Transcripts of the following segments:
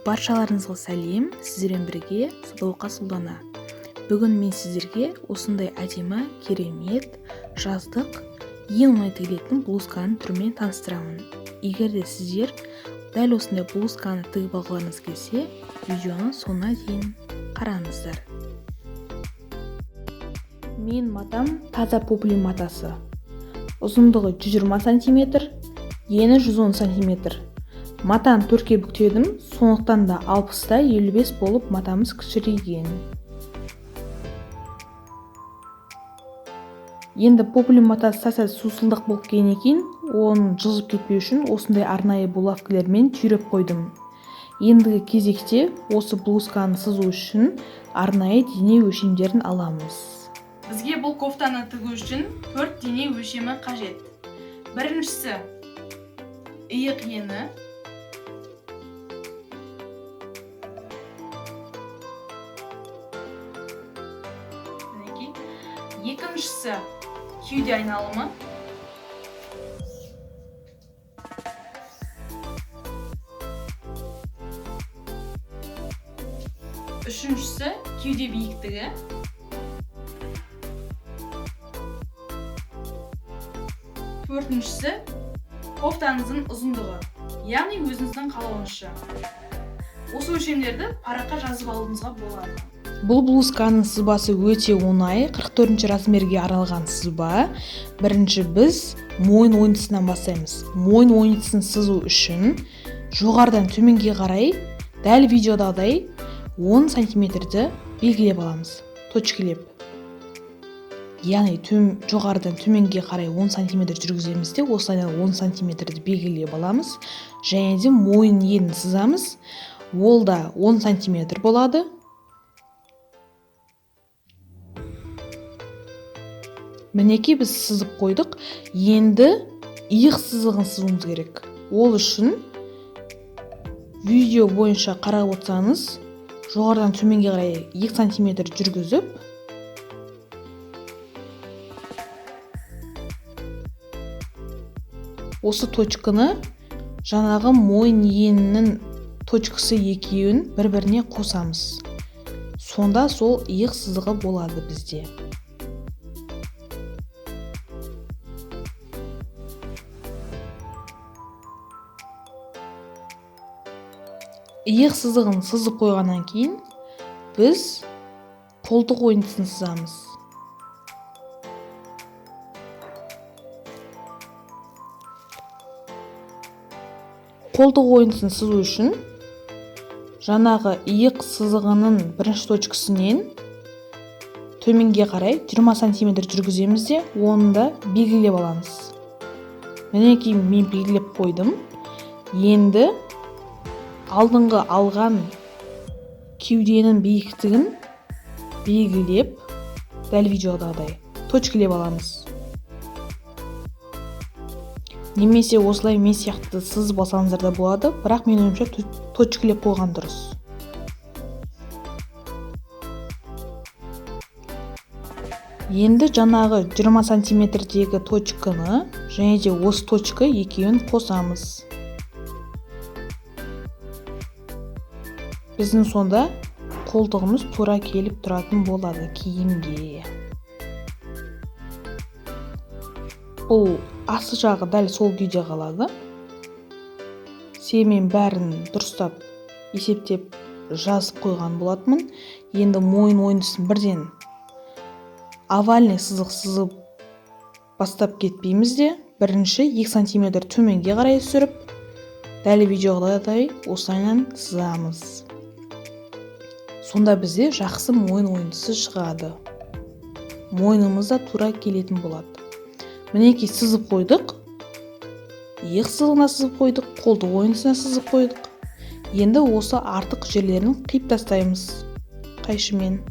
Баршаларыңызға сәлем, сіздермен бірге Садуақас Сұлтана. Бүгін мен сіздерге осындай әдемі, керемет, жаздық, ең оңай тігілетін блузканың түрімен таныстырамын. Егер де сіздер дәл осындай блузканы тігіп алғыларыңыз келсе, видеоны соңына дейін қараңыздар. Мен матам таза поплин матасы. Ұзындығы 120 см, ені 110 см. Матаны 4-ке бүктедім, сондықтан да 60-та 55 болып матамыз кішірейген. Енді поплин матасы сәл сусылдық болып келгеннен кейін, оның жылжып кетпеу үшін осындай арнайы булавкалармен түйреп қойдым. Ендігі кезекте осы блузканы сызу үшін арнайы дене өлшемдерін аламыз. Бізге бұл кофтаны тігу үшін 4 дене өлшемі қажет. Біріншісі иық ені, екіншісі кеуде айналымы, үшіншісі кеуде биіктігі, төртіншісі кофтаңыздың ұзындығы, яғни өзіңіздің қалауыңызша. Осы өлшемдерді параққа жазып алуыңызға болады. Бұл блузканың сызбасы өте оңай, 44 размерге арналған сызба. Бірінші біз мойын ойнысынан бастаймыз. Мойын ойнысын сызу үшін жоғарыдан төменге қарай, дәл видеодағыдай 10 см-ді белгілеп аламыз, точкелеп. Яғни жоғарыдан төменге қарай 10 см жүргіземіз де, осылайдан 10 см-ді белгілеп аламыз. Және де мойын енін сызамыз. Ол да 10 см болады. Мінекей біз сызып қойдық. Енді иық сызығын сызуымыз керек. Ол үшін видео бойынша қарап отырсаңыз, жоғарыдан төменге қарай 2 см жүргізіп, осы точканы жаңағы мойын енінің точкасы екеуін бір-біріне қосамыз. Сонда сол иық сызығы болады бізде. Иық сызығын сызып қойғаннан кейін біз қолтық ойнысын сызамыз. Қолтық ойнысын сызу үшін жаңағы иық сызығының бірінші точкасынан төменге қарай 20 см жүргіземіз де, оны да белгілеп аламыз. Мінекей мен белгілеп қойдым. Енді алдыңғы алған кеуденің биіктігін белгілеп, дәл видеодағыдай точкелеп аламыз. Немесе осылай мен сияқты сызып алсаңыздар да болады, бірақ мен ойымша точкелеп қойған дұрыс. Енді жаңағы 20 см-дегі точканы және де осы точка екеуін қосамыз. Біздің сонда қолтығымыз тура келіп тұратын болады киімге. Бұл асы жағы дәл сол күйде қалады. Мен бәрін дұрыстап есептеп жазып қойған болатынмын. Енді мойын ойнысын бірден овальный сызық сызып бастап кетпейміз де, бірінші 2 см төменге қарай түсіріп, дәл видеодағыдай осылайынан сызамыз. Сонда бізде жақсы мойын ойынысы шығады. Мойнымыз да тура келетін болады. Мінекей сызып қойдық. Иық сызығына сызып қойдық, қолтық ойынысына сызып қойдық. Енді осы артық жерлерін қиып тастаймыз қайшымен.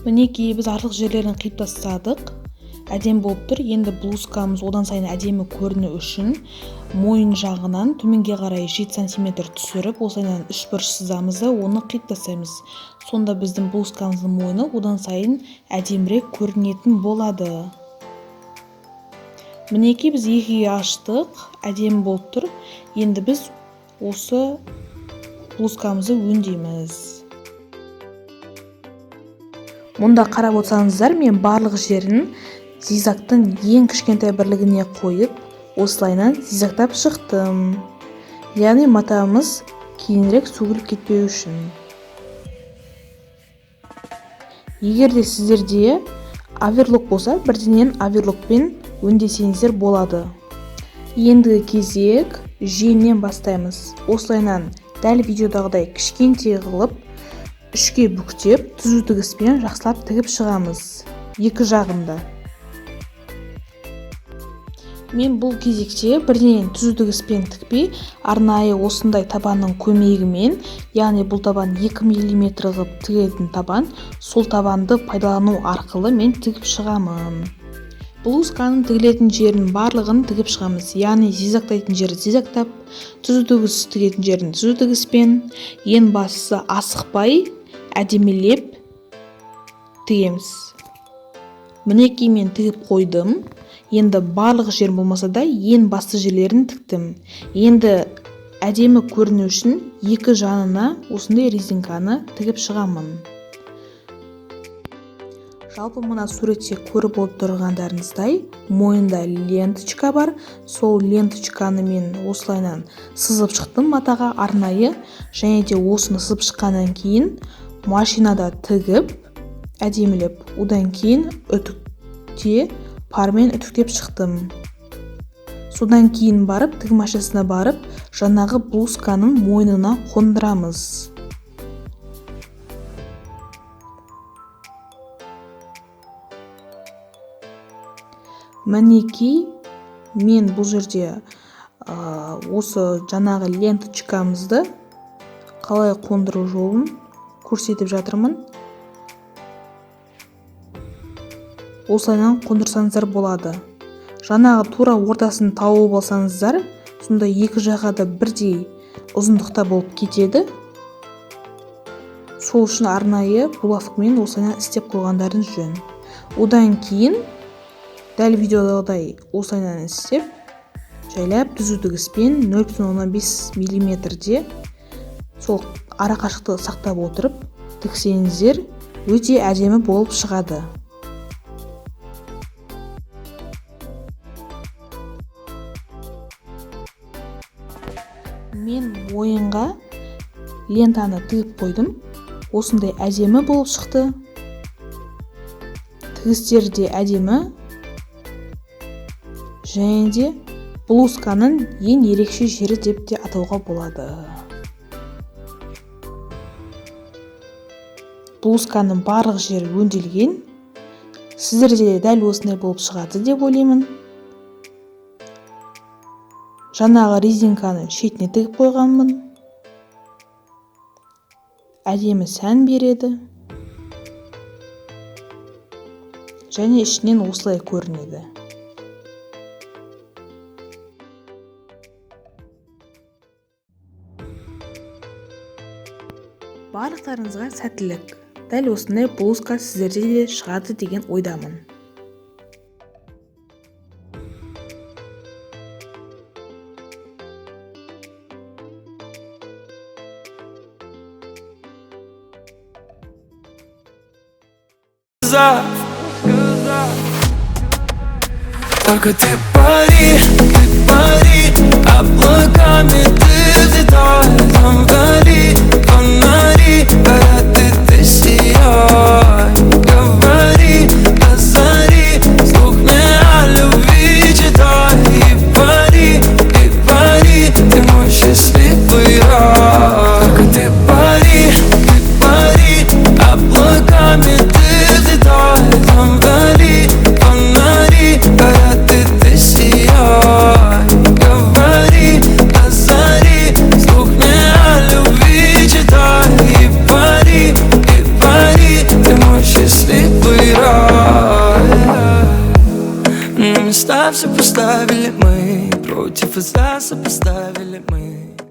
Мінекей біз артық жерлерін қиып тастадық. Әдем болып тұр. Енді блузкамыз одан сайын әдемі көріну үшін мойын жағынан төменге қарай 7 см түсіріп, осылайынан 3 бұрыш сызамыз да оны қиып тастаймыз. Сонда біздің блузкамыздың мойны одан сайын әдемірек көрінетін болады. Мінекей біз екіге аштық, әдемі болып тұр. Енді біз осы блузкамызды өңдейміз. Мұнда қарап отырсаңыздар, мен барлық жерін зигзагтың ең кішкентай бірлігіне қойып, осылайынан зигзагтап шықтым. Яғни матамыз кейінірек сөгіліп кетпеу үшін. Егер де сіздерде оверлок болса, бірденен оверлокпен өңдесеңіздер болады. Ендігі кезек жеңнен бастаймыз. Осылайынан дәл видеодағыдай кішкентай қылып, үшке бүктеп, түзу тігіспен жақсылап тігіп шығамыз. Екі жағында. Мен бұл кезекте бірден түзу тігіспен тікпей, арнайы осындай табанның көмегімен, яғни бұл табан 2 мм ғып тігетін табан, сол табанды пайдалану арқылы мен тігіп шығамын. Блузканың тігілетін жерінің барлығын тігіп шығамыз. Яғни зигзагтайтын жерді зигзагтап, түзу тігіс тігетін жерін түзу тігіспен, ең бастысы асықпай, әдемелеп тігеміз. Мінекей мен тігіп қойдым. Енді барлық жер болмаса да ең басты жерлерін тіктім. Енді әдемі көріну үшін екі жанына осындай резинканы тігіп шығамын. Жалпы мына суретте көріп отырғандарыңыздай, мойында ленточка бар. Сол ленточканы мен осылайынан сызып шықтым матаға арнайы, және де осыны сызып шыққаннан кейін машинада тігіп, әдемілеп, одан кейін үтікте пармен үтіктеп шықтым. Содан кейін барып, тігіп машинасына барып, жаңағы блузканың мойнына қондырамыз. Мінекей мен бұл жерде осы жаңағы ленточкамызды қалай қондыру жолын көрсетіп жатырмын. Осылайынан қондырсаңыздар болады. Жаңағы тура ортасын тауып алсаңыздар, сонда екі жаққа да бірдей ұзындықта болып кетеді. Сол үшін арнайы булавкамен осылайынан істеп қойғандарыңыз жөн. Одан кейін дәл видеодағыдай осылайынан істеп, жайлап түзу тігіспен 0,15 мм сол арақашықты сақтап отырып тіксеңіздер, өте әдемі болып шығады. Мен ойынға лентаны тігіп қойдым. Осындай әдемі болып шықты. Тігістері де әдемі. Және де блузканың ең ерекше жері деп те атауға болады. Блузканың барлық жері өңделген. Сіздерде дәл осындай болып шығады деп ойлаймын. Жаңағы резинканы шетіне тігіп қойғанмын. Әдемі сән береді. Және ішінен осылай көрінеді. Барлықтарыңызға сәттілік. Дәл осындай блузка сіздерде де шығады деген ойдамын. Только ты пари, облаками ты взлетай, там вдали фонари.